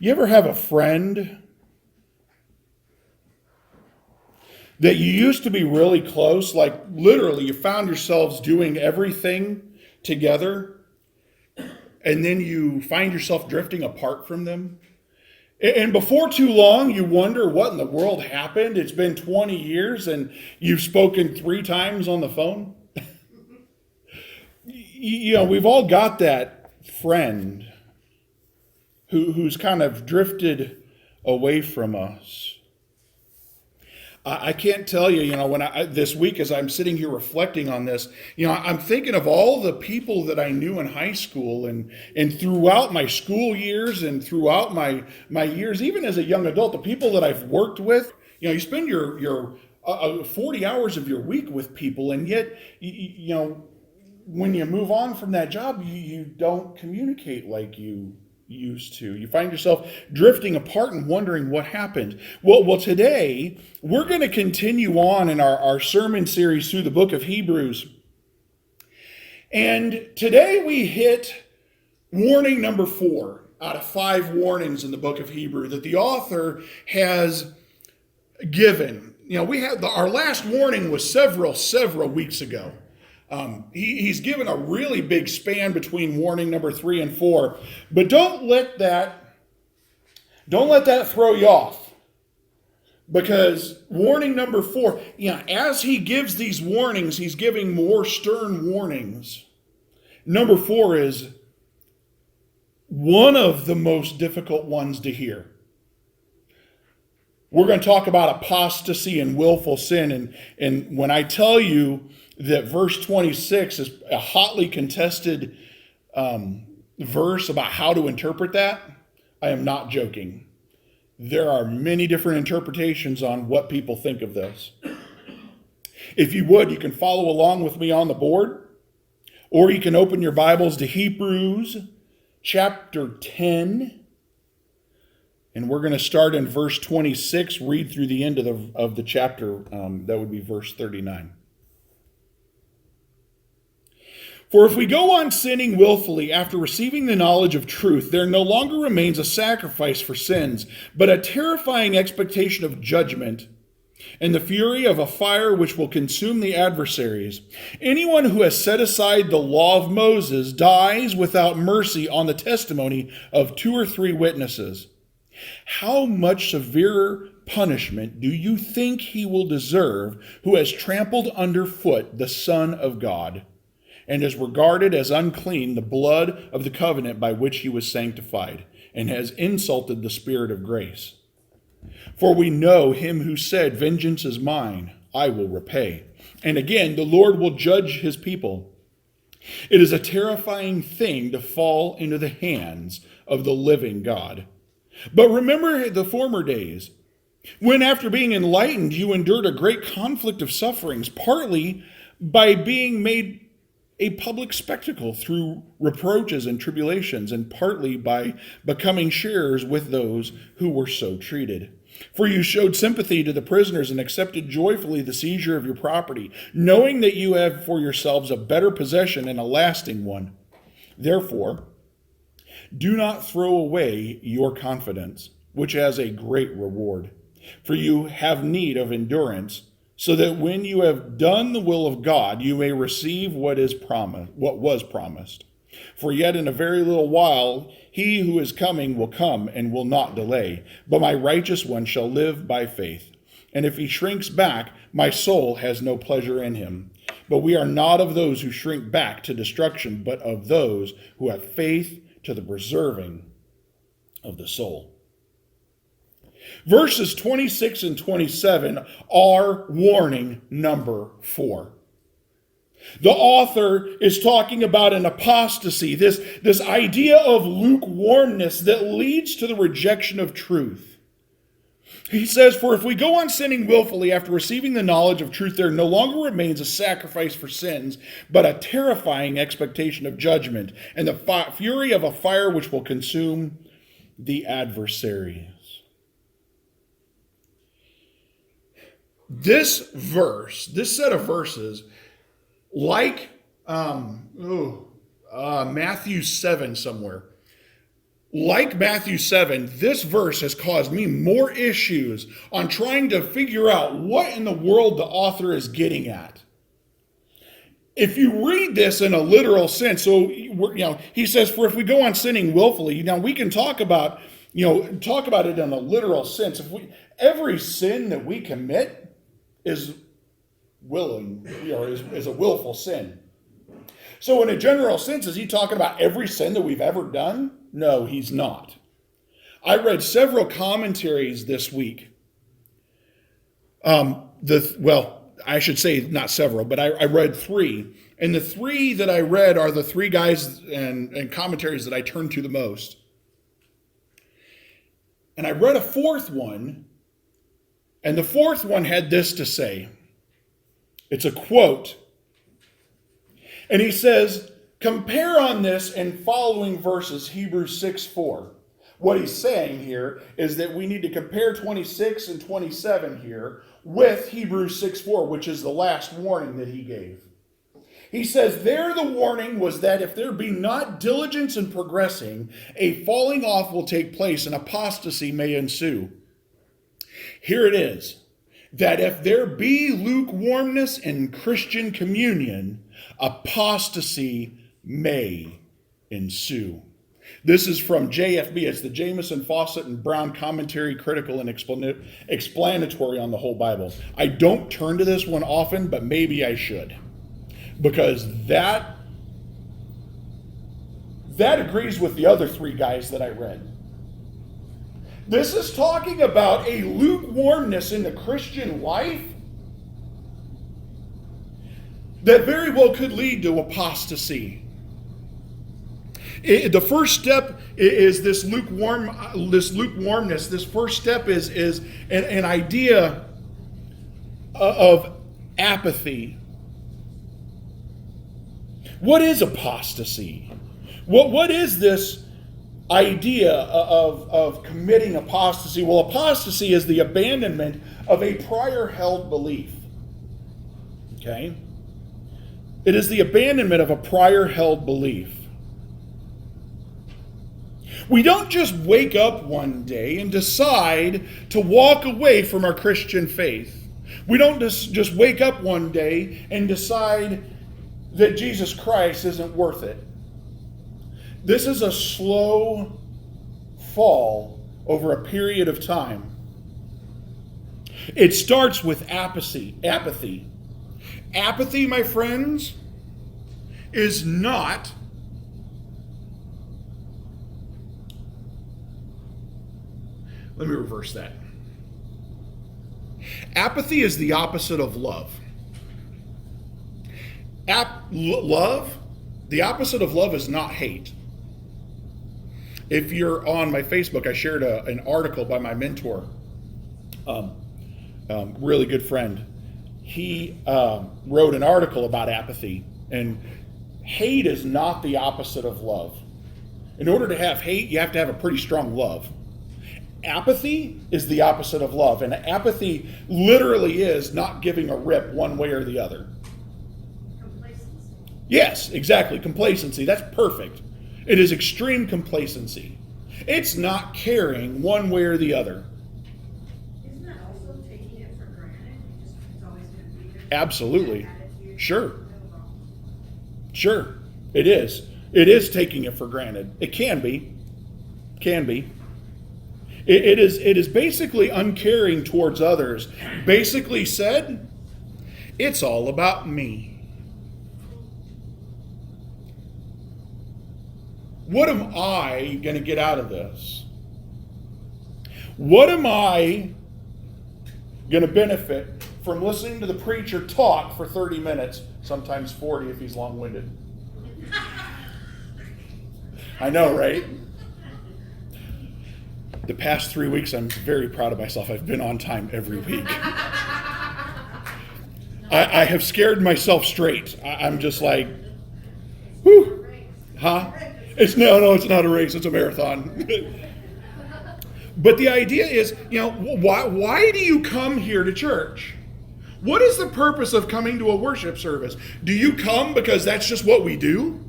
You ever have a friend that you used to be really close, like literally you found yourselves doing everything together, and then you find yourself drifting apart from them? And before too long, you wonder what in the world happened. It's been 20 years and you've spoken 3 times on the phone. We've all got that friend who's kind of drifted away from us. I can't tell you, when this week as I'm sitting here reflecting on this, I'm thinking of all the people that I knew in high school and throughout my school years and throughout my years, even as a young adult, the people that I've worked with. You spend your 40 hours of your week with people, and yet, when you move on from that job, you don't communicate like you used to. You find yourself drifting apart and wondering what happened. Well, today we're going to continue on in our sermon series through the book of Hebrews. And today we hit warning number 4 out of 5 warnings in the book of Hebrew that the author has given. We had our last warning was several weeks ago. He's given a really big span between warning number 3 and 4, but don't let that throw you off, because warning number 4, as he gives these warnings, he's giving more stern warnings. Number 4 is one of the most difficult ones to hear. We're going to talk about apostasy and willful sin, and when I tell you that verse 26 is a hotly contested verse about how to interpret that, I am not joking. There are many different interpretations on what people think of this. If you would, you can follow along with me on the board, or you can open your Bibles to Hebrews chapter 10. And we're going to start in verse 26, read through the end of the chapter. That would be verse 39. For if we go on sinning willfully after receiving the knowledge of truth, there no longer remains a sacrifice for sins, but a terrifying expectation of judgment and the fury of a fire which will consume the adversaries. Anyone who has set aside the law of Moses dies without mercy on the testimony of 2 or 3 witnesses. How much severer punishment do you think he will deserve who has trampled underfoot the Son of God and has regarded as unclean the blood of the covenant by which he was sanctified, and has insulted the Spirit of grace? For we know him who said, "Vengeance is mine, I will repay." And again, the Lord will judge his people. It is a terrifying thing to fall into the hands of the living God. But remember the former days, when after being enlightened, you endured a great conflict of sufferings, partly by being made a public spectacle through reproaches and tribulations, and partly by becoming sharers with those who were so treated. For you showed sympathy to the prisoners and accepted joyfully the seizure of your property, knowing that you have for yourselves a better possession and a lasting one. Therefore, do not throw away your confidence, which has a great reward. For you have need of endurance, so that when you have done the will of God, you may receive what was promised. For yet in a very little while, he who is coming will come and will not delay. But my righteous one shall live by faith. And if he shrinks back, my soul has no pleasure in him. But we are not of those who shrink back to destruction, but of those who have faith to the preserving of the soul. Verses 26 and 27 are warning number 4. The author is talking about an apostasy, this idea of lukewarmness that leads to the rejection of truth. He says, for if we go on sinning willfully after receiving the knowledge of truth, there no longer remains a sacrifice for sins, but a terrifying expectation of judgment and the fury of a fire which will consume the adversaries. This set of verses, like Matthew 7 somewhere, like Matthew 7, this verse has caused me more issues on trying to figure out what in the world the author is getting at. If you read this in a literal sense, so he says, "For if we go on sinning willfully," now we can talk about it in a literal sense. Every sin that we commit is willing, is a willful sin. So in a general sense, is he talking about every sin that we've ever done? No, he's not. I read several commentaries this week. I should say not several, but I read 3. And the 3 that I read are the 3 guys and commentaries that I turn to the most. And I read a 4th one, and the 4th one had this to say. It's a quote. And he says, compare on this in following verses, Hebrews 6:4. What he's saying here is that we need to compare 26 and 27 here with Hebrews 6:4, which is the last warning that he gave. He says, there the warning was that if there be not diligence in progressing, a falling off will take place and apostasy may ensue. Here it is, that if there be lukewarmness in Christian communion, apostasy may ensue. This is from JFB. It's the Jamieson, Fawcett, and Brown Commentary, Critical, and Explanatory on the Whole Bible. I don't turn to this one often, but maybe I should. Because that agrees with the other 3 guys that I read. This is talking about a lukewarmness in the Christian life that very well could lead to apostasy. The first step is this lukewarmness. This first step is an idea of apathy. What is apostasy? What is this idea of committing apostasy? Well, apostasy is the abandonment of a prior held belief. Okay? It is the abandonment of a prior held belief. We don't just wake up one day and decide to walk away from our Christian faith. We don't just wake up one day and decide that Jesus Christ isn't worth it. This is a slow fall over a period of time. It starts with apathy. Apathy, my friends, is not let me reverse that. Apathy is the opposite of love. The opposite of love is not hate. If you're on my Facebook, I shared an article by my mentor, really good friend. He wrote an article about apathy, and hate is not the opposite of love. In order to have hate, you have to have a pretty strong love. Apathy is the opposite of love, and apathy literally is not giving a rip one way or the other. Complacency. Yes, exactly. Complacency. That's perfect. It is extreme complacency. It's not caring one way or the other. Isn't that also taking it for granted? It's always going to be there. Absolutely. Sure. It is. It is taking it for granted. It can be. It is basically uncaring towards others. Basically said, it's all about me. What am I going to get out of this? What am I going to benefit from listening to the preacher talk for 30 minutes, sometimes 40 if he's long-winded? I know, right? The past 3 weeks, I'm very proud of myself. I've been on time every week. I have scared myself straight. I'm just like, whew. Huh? It's not a race. It's a marathon. But the idea is, why do you come here to church? What is the purpose of coming to a worship service? Do you come because that's just what we do?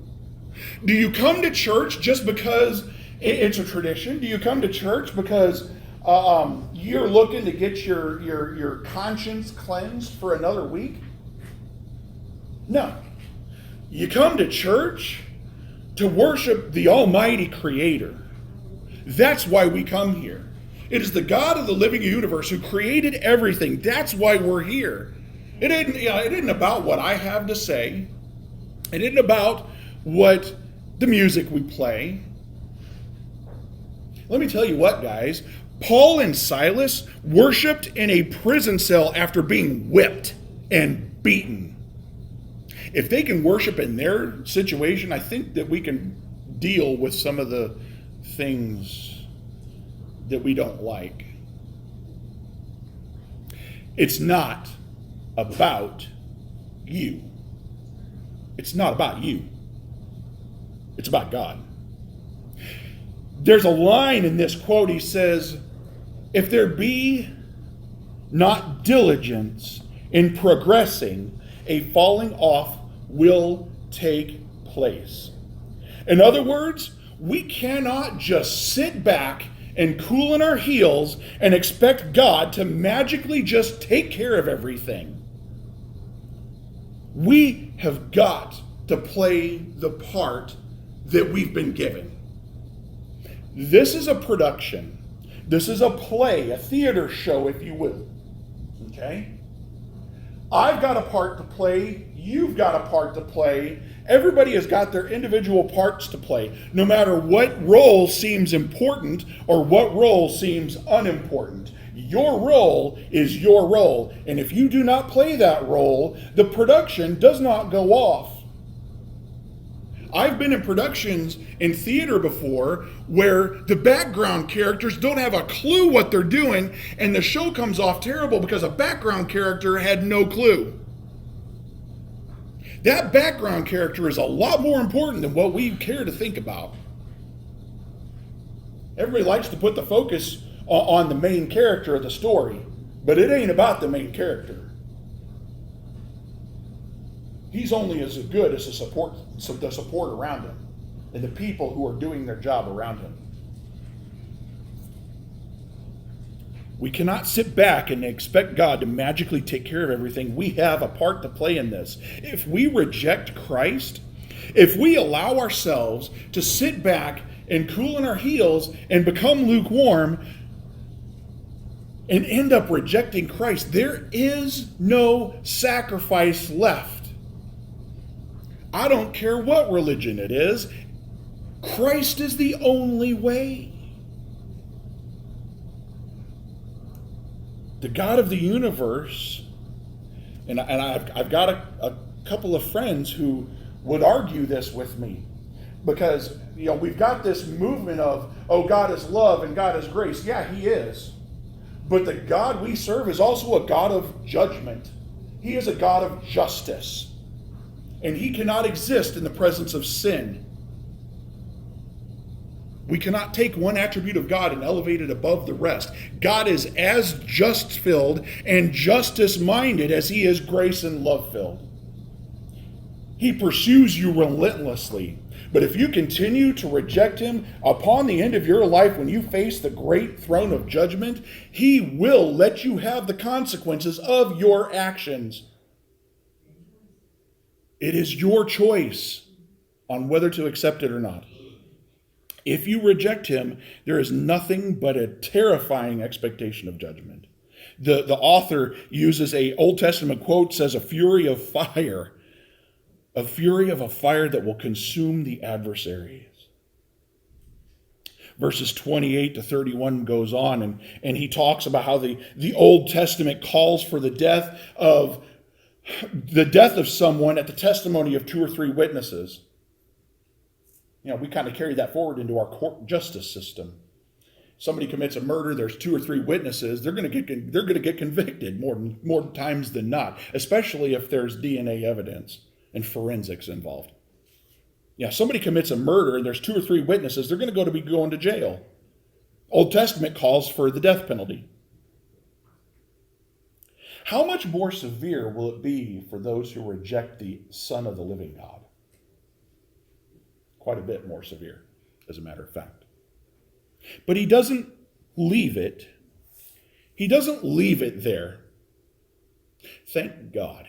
Do you come to church just because It's a tradition. Do you come to church because you're looking to get your conscience cleansed for another week? No. You come to church to worship the Almighty Creator. That's why we come here. It is the God of the living universe who created everything. That's why we're here. It isn't about what I have to say. It isn't about what the music we play. Let me tell you what, guys. Paul and Silas worshiped in a prison cell after being whipped and beaten. If they can worship in their situation, I think that we can deal with some of the things that we don't like. It's not about you. It's not about you. It's about God. There's a line in this quote. He says, if there be not diligence in progressing, a falling off will take place. In other words, we cannot just sit back and cool in our heels and expect God to magically just take care of everything. We have got to play the part that we've been given. This is a production. This is a play, a theater show, if you will. Okay? I've got a part to play. You've got a part to play. Everybody has got their individual parts to play, no matter what role seems important or what role seems unimportant. Your role is your role. And if you do not play that role, the production does not go off. I've been in productions in theater before where the background characters don't have a clue what they're doing, and the show comes off terrible because a background character had no clue. That background character is a lot more important than what we care to think about. Everybody likes to put the focus on the main character of the story, but it ain't about the main character. He's only as good as the support around him and the people who are doing their job around him. We cannot sit back and expect God to magically take care of everything. We have a part to play in this. If we reject Christ, if we allow ourselves to sit back and cool in our heels and become lukewarm and end up rejecting Christ, there is no sacrifice left. I don't care what religion it is. Christ is the only way. The God of the universe, and I've got a couple of friends who would argue this with me, because we've got this movement of, oh, God is love and God is grace. Yeah, He is. But the God we serve is also a God of judgment. He is a God of justice. And He cannot exist in the presence of sin. We cannot take one attribute of God and elevate it above the rest. God is as just-filled and justice-minded as He is grace and love-filled. He pursues you relentlessly. But if you continue to reject Him, upon the end of your life, when you face the great throne of judgment, He will let you have the consequences of your actions. It is your choice on whether to accept it or not. If you reject Him, there is nothing but a terrifying expectation of judgment. The author uses an Old Testament quote, says, a fury of fire that will consume the adversaries. Verses 28 to 31 goes on, and he talks about how the Old Testament calls for the death of someone at the testimony of 2 or 3 witnesses. We kind of carry that forward into our court justice system. Somebody commits a murder, there's 2 or 3 witnesses, they're going to get convicted more times than not, especially if there's DNA evidence and forensics involved. Somebody commits a murder and there's 2 or 3 witnesses, they're going to be going to jail. Old Testament calls for the death penalty. How much more severe will it be for those who reject the Son of the living God? Quite a bit more severe, as a matter of fact. But he doesn't leave it. He doesn't leave it there. Thank God.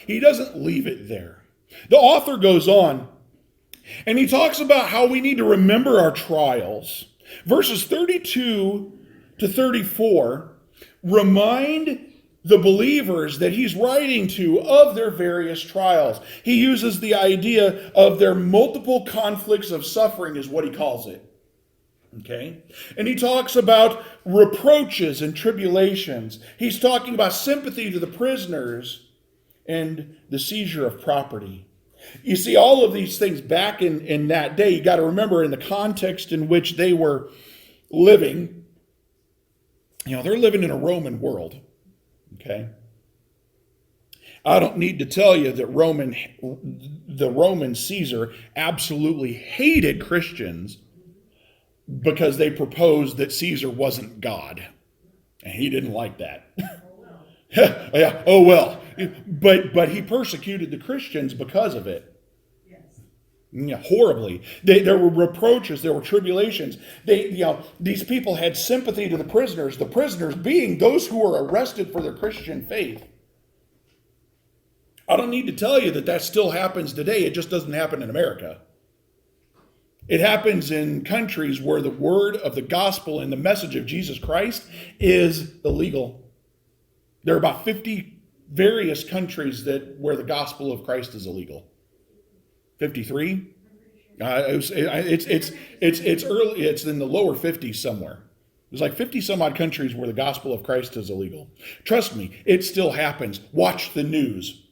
He doesn't leave it there. The author goes on, and he talks about how we need to remember our trials. Verses 32 to 34 remind the believers that he's writing to of their various trials. He uses the idea of their multiple conflicts of suffering, is what he calls it. Okay? And he talks about reproaches and tribulations. He's talking about sympathy to the prisoners and the seizure of property. You see, all of these things back in that day, you got to remember in the context in which they were living, they're living in a Roman world. Okay? I don't need to tell you that the Roman Caesar absolutely hated Christians because they proposed that Caesar wasn't God. And he didn't like that. Yeah, oh well. But he persecuted the Christians because of it. Yeah, horribly. There were reproaches, there were tribulations. These people had sympathy to the prisoners being those who were arrested for their Christian faith. I don't need to tell you that still happens today. It just doesn't happen in America. It happens in countries where the word of the gospel and the message of Jesus Christ is illegal. There are about 50 various countries where the gospel of Christ is illegal. 53? It's early. It's in the lower 50s somewhere. There's like 50 some odd countries where the gospel of Christ is illegal. Trust me, it still happens. Watch the news.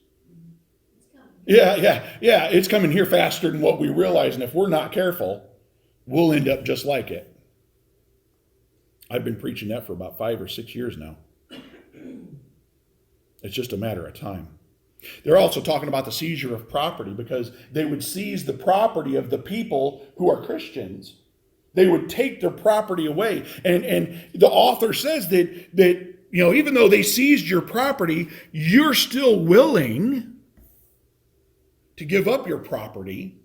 Yeah. It's coming here faster than what we realize, and if we're not careful, we'll end up just like it. I've been preaching that for about 5 or 6 years now. It's just a matter of time. They're also talking about the seizure of property because they would seize the property of the people who are Christians. They would take their property away. And the author says that even though they seized your property, you're still willing to give up your property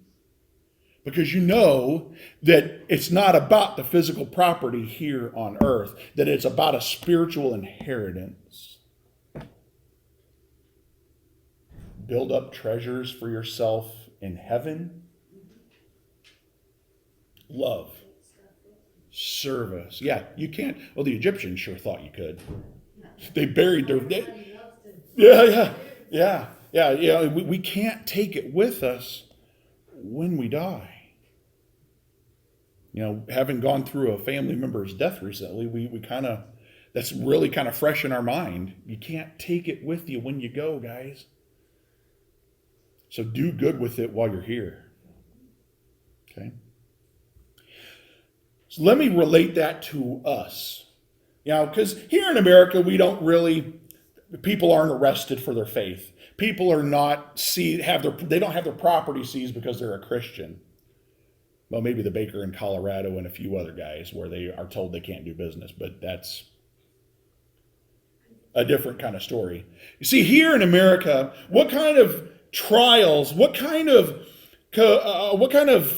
because you know that it's not about the physical property here on earth, that it's about a spiritual inheritance. Build up treasures for yourself in heaven. Love. Service. Yeah, you can't. Well, the Egyptians sure thought you could. They buried their... Yeah. We can't take it with us when we die. Having gone through a family member's death recently, we kind of... That's really kind of fresh in our mind. You can't take it with you when you go, guys. So do good with it while you're here. Okay? So let me relate that to us. Because here in America, people aren't arrested for their faith. People are not they don't have their property seized because they're a Christian. Well, maybe the baker in Colorado and a few other guys where they are told they can't do business, but that's a different kind of story. You see, here in America, what kind of trials, what kind of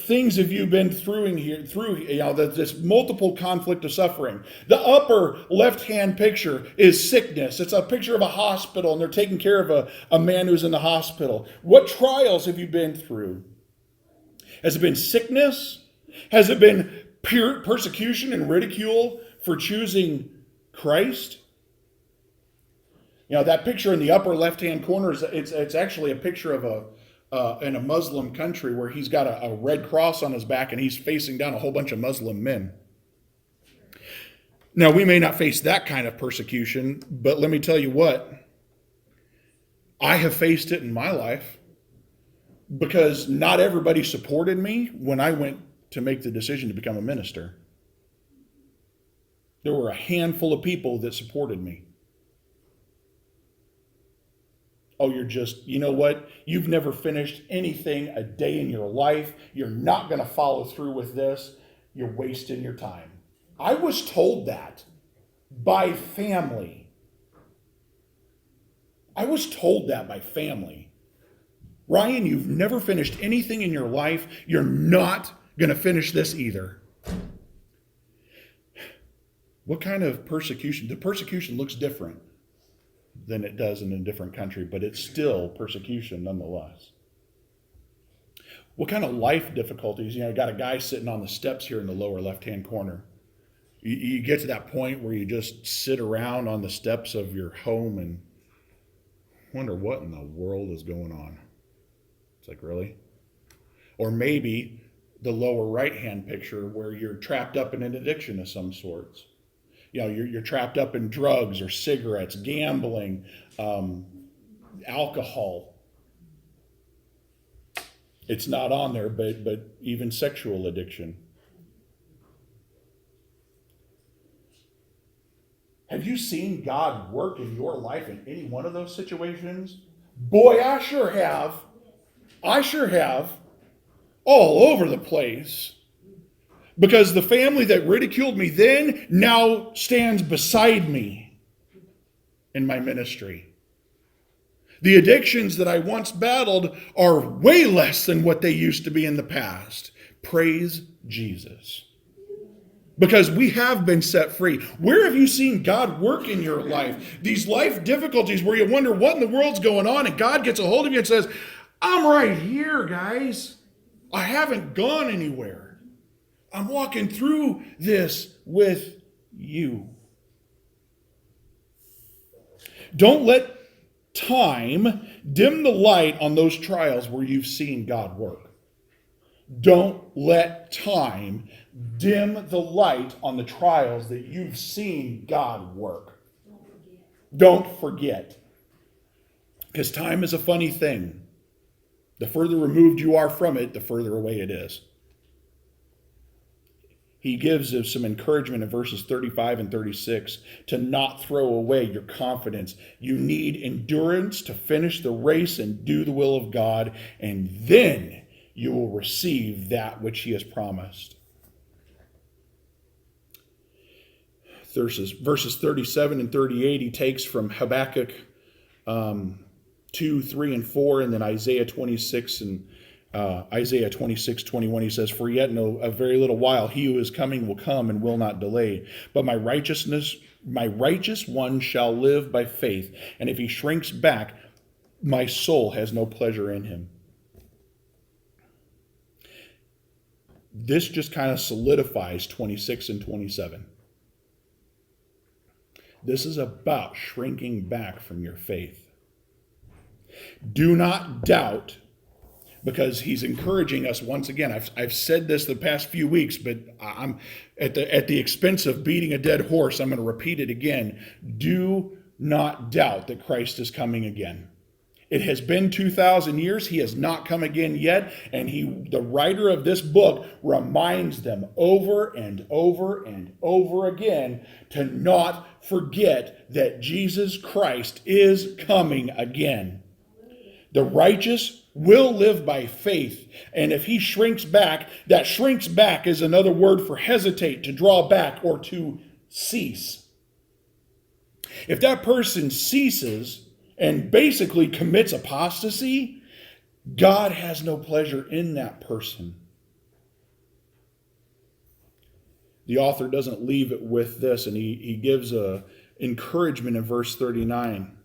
things have you been through this multiple conflict of suffering? The upper left-hand picture is sickness. It's a picture of a hospital, and they're taking care of a man who's in the hospital. What trials have you been through? Has it been sickness? Has it been persecution and ridicule for choosing Christ? That picture in the upper left-hand corner, it's actually a picture of in a Muslim country where he's got a red cross on his back and he's facing down a whole bunch of Muslim men. Now, we may not face that kind of persecution, but let me tell you what, I have faced it in my life because not everybody supported me when I went to make the decision to become a minister. There were a handful of people that supported me. Oh, you know what? You've never finished anything a day in your life. You're not going to follow through with this. You're wasting your time. I was told that by family. Ryan, you've never finished anything in your life. You're not going to finish this either. What kind of persecution? The persecution looks different than it does in a different country, but it's still persecution nonetheless. What kind of life difficulties? You got a guy sitting on the steps here in the lower left-hand corner. You get to that point where you just sit around on the steps of your home and wonder what in the world is going on. It's like, really? Or maybe the lower right-hand picture where you're trapped up in an addiction of some sorts. You're trapped up in drugs or cigarettes, gambling, alcohol. It's not on there, but even sexual addiction. Have you seen God work in your life in any one of those situations? Boy, I sure have. I sure have. All over the place. Because the family that ridiculed me then now stands beside me in my ministry. The addictions that I once battled are way less than what they used to be in the past. Praise Jesus. Because we have been set free. Where have you seen God work in your life? These life difficulties where you wonder what in the world's going on, and God gets a hold of you and says, I'm right here, guys. I haven't gone anywhere. I'm walking through this with you. Don't let time dim the light on those trials where you've seen God work. Don't let time dim the light on the trials that you've seen God work. Don't forget. Because time is a funny thing. The further removed you are from it, the further away it is. He gives us some encouragement in verses 35 and 36 to not throw away your confidence. You need endurance to finish the race and do the will of God, and then you will receive that which he has promised. Verses 37 and 38 he takes from Habakkuk 2, 3, and 4, and then Isaiah 26 and Isaiah 26:21, he says, For yet in a very little while he who is coming will come and will not delay. But my righteous one shall live by faith. And if he shrinks back, my soul has no pleasure in him. This just kind of solidifies 26 and 27. This is about shrinking back from your faith. Do not doubt, because he's encouraging us once again. I've said this the past few weeks, but I'm at the expense of beating a dead horse. I'm going to repeat it again. Do not doubt that Christ is coming again. It has been 2,000 years. He has not come again yet. And the writer of this book reminds them over and over and over again to not forget that Jesus Christ is coming again. The righteous will live by faith. And if he shrinks back, that shrinks back is another word for hesitate, to draw back, or to cease. If that person ceases and basically commits apostasy, God has no pleasure in that person. The author doesn't leave it with this, and he gives a encouragement in verse 39,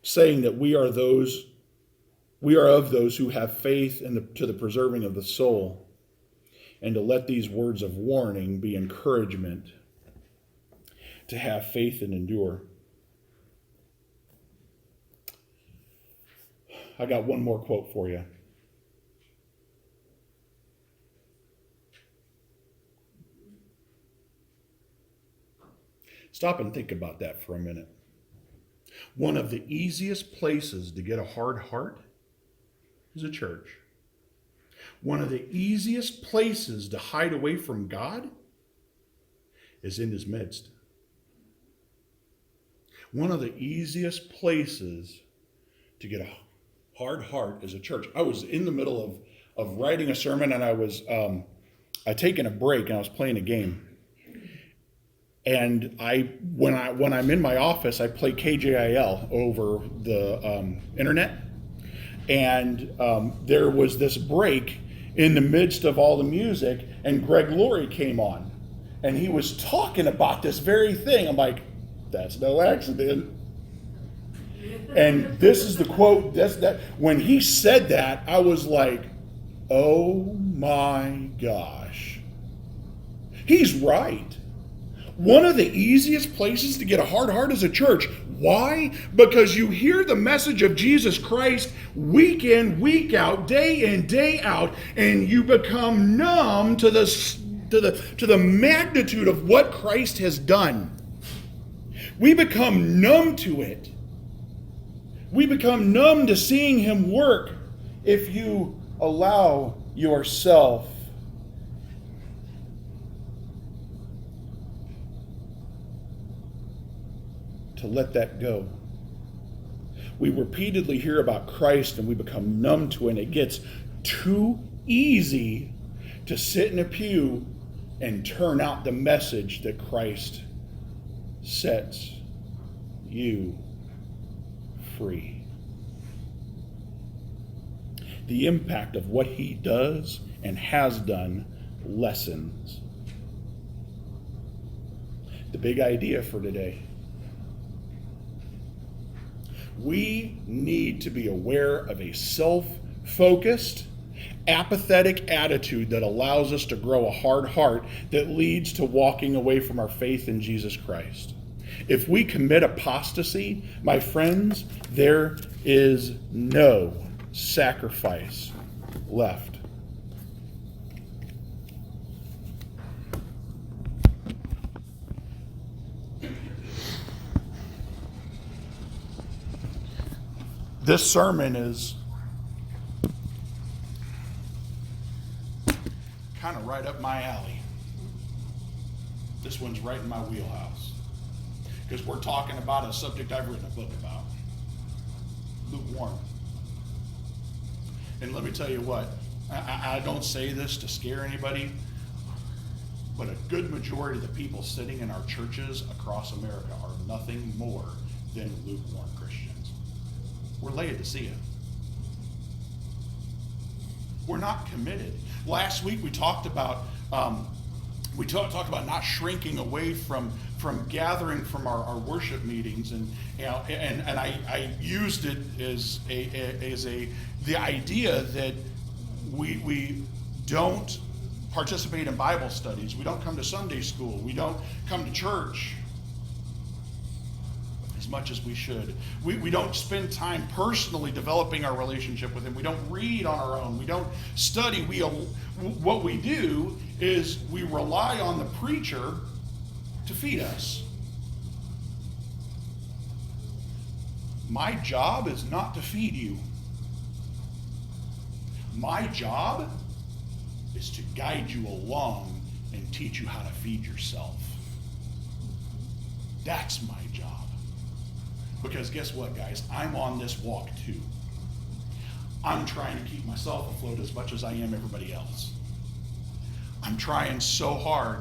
saying that we are of those who have faith to the preserving of the soul, and to let these words of warning be encouragement to have faith and endure. I got one more quote for you. Stop and think about that for a minute. One of the easiest places to get a hard heart is a church. One of the easiest places to hide away from God is in his midst. One of the easiest places to get a hard heart is a church. I was in the middle of writing a sermon, and I was taking a break, and I was playing a game. And when I'm in my office, I play KJIL over the internet. And there was this break in the midst of all the music, and Greg Laurie came on. And he was talking about this very thing. I'm like, that's no accident. And this is the quote. When he said that, I was like, oh my gosh. He's right. One of the easiest places to get a hard heart is a church. Why? Because you hear the message of Jesus Christ week in, week out, day in, day out, and you become numb to the magnitude of what Christ has done. We become numb to it. We become numb to seeing him work if you allow yourself to let that go. We repeatedly hear about Christ and we become numb to it, and it gets too easy to sit in a pew and turn out the message that Christ sets you free. The impact of what he does and has done lessens. The big idea for today: we need to be aware of a self-focused, apathetic attitude that allows us to grow a hard heart that leads to walking away from our faith in Jesus Christ. If we commit apostasy, my friends, there is no sacrifice left. This sermon is kind of right up my alley. This one's right in my wheelhouse, because we're talking about a subject I've written a book about: lukewarm. And let me tell you what, I don't say this to scare anybody, but a good majority of the people sitting in our churches across America are nothing more than lukewarm Christians. We're Laodicea. We're not committed. Last week we talked about talked about not shrinking away from gathering from our worship meetings, and I used it as the idea that we don't participate in Bible studies, we don't come to Sunday school, we don't come to church as much as we should. We don't spend time personally developing our relationship with him. We don't read on our own. We don't study. What we do is we rely on the preacher to feed us. My job is not to feed you. My job is to guide you along and teach you how to feed yourself. That's my job. Because guess what, guys? I'm on this walk too. I'm trying to keep myself afloat as much as I am everybody else. I'm trying so hard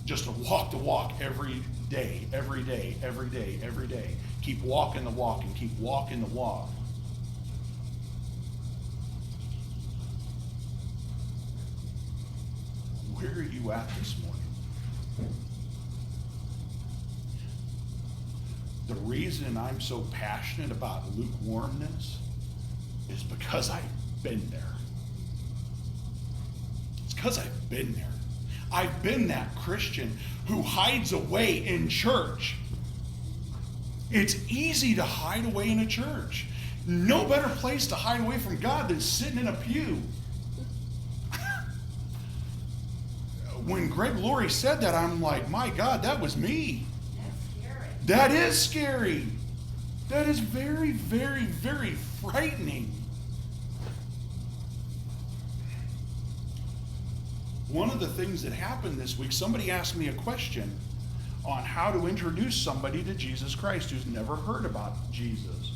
just to walk the walk every day, every day, every day, every day. Keep walking the walk and keep walking the walk. Where are you at this morning? The reason I'm so passionate about lukewarmness is because I've been there. It's because I've been there. I've been that Christian who hides away in church. It's easy to hide away in a church. No better place to hide away from God than sitting in a pew. When Greg Laurie said that, I'm like, my God, that was me. That is scary. That is very, very, very frightening. One of the things that happened this week, somebody asked me a question on how to introduce somebody to Jesus Christ who's never heard about Jesus.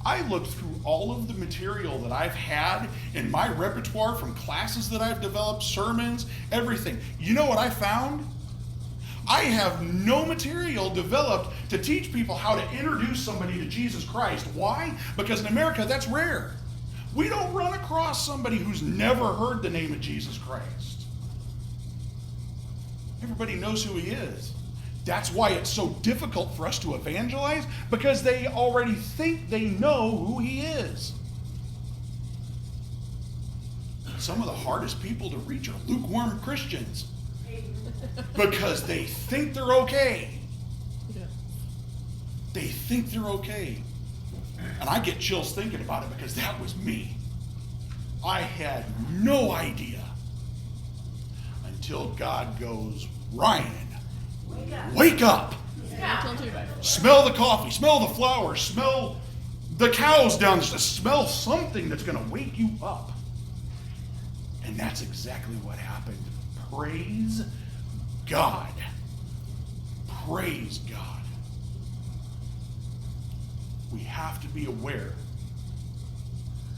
I looked through all of the material that I've had in my repertoire from classes that I've developed, sermons, everything. You know what I found? I have no material developed to teach people how to introduce somebody to Jesus Christ. Why? Because in America, that's rare. We don't run across somebody who's never heard the name of Jesus Christ. Everybody knows who he is. That's why it's so difficult for us to evangelize, because they already think they know who he is. Some of the hardest people to reach are lukewarm Christians because they think they're okay. They think they're okay. And I get chills thinking about it because that was me. I had no idea until God goes, Ryan, wake up. Smell the coffee, smell the flowers, smell the cows down the street, smell something that's going to wake you up. And that's exactly what happened. Praise God. Praise God. We have to be aware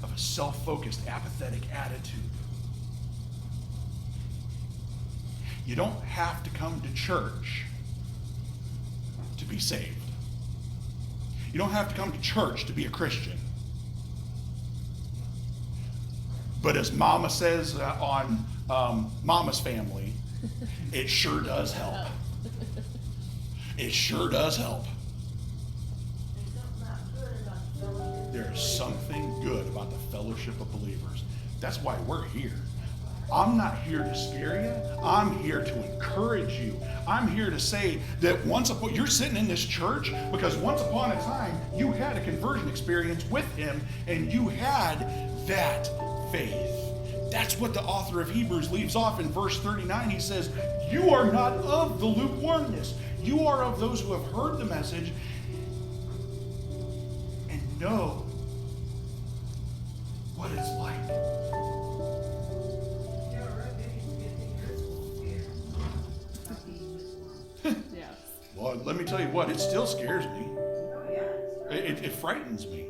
of a self-focused, apathetic attitude. You don't have to come to church to be saved. You don't have to come to church to be a Christian. But as Mama says on Mama's Family, it sure does help. It sure does help. There's something good about the fellowship of believers. That's why we're here. I'm not here to scare you. I'm here to encourage you. I'm here to say that you're sitting in this church because once upon a time you had a conversion experience with him and you had that faith. That's what the author of Hebrews leaves off in verse 39. He says, you are not of the lukewarmness. You are of those who have heard the message and know what it's like. Well, let me tell you what, it still scares me. It frightens me.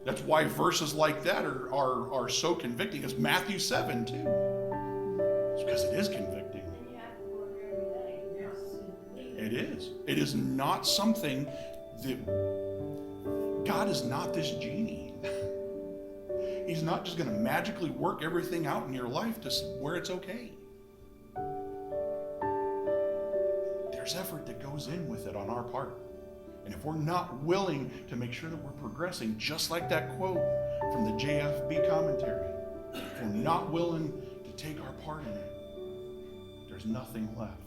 That's why verses like that are so convicting. It's Matthew 7 too. It's because it is convicting. It is. It is not something that God is not this genie. He's not just going to magically work everything out in your life to where it's okay. There's effort that goes in with it on our part. And if we're not willing to make sure that we're progressing, just like that quote from the JFB commentary, if we're not willing to take our part in it, there's nothing left.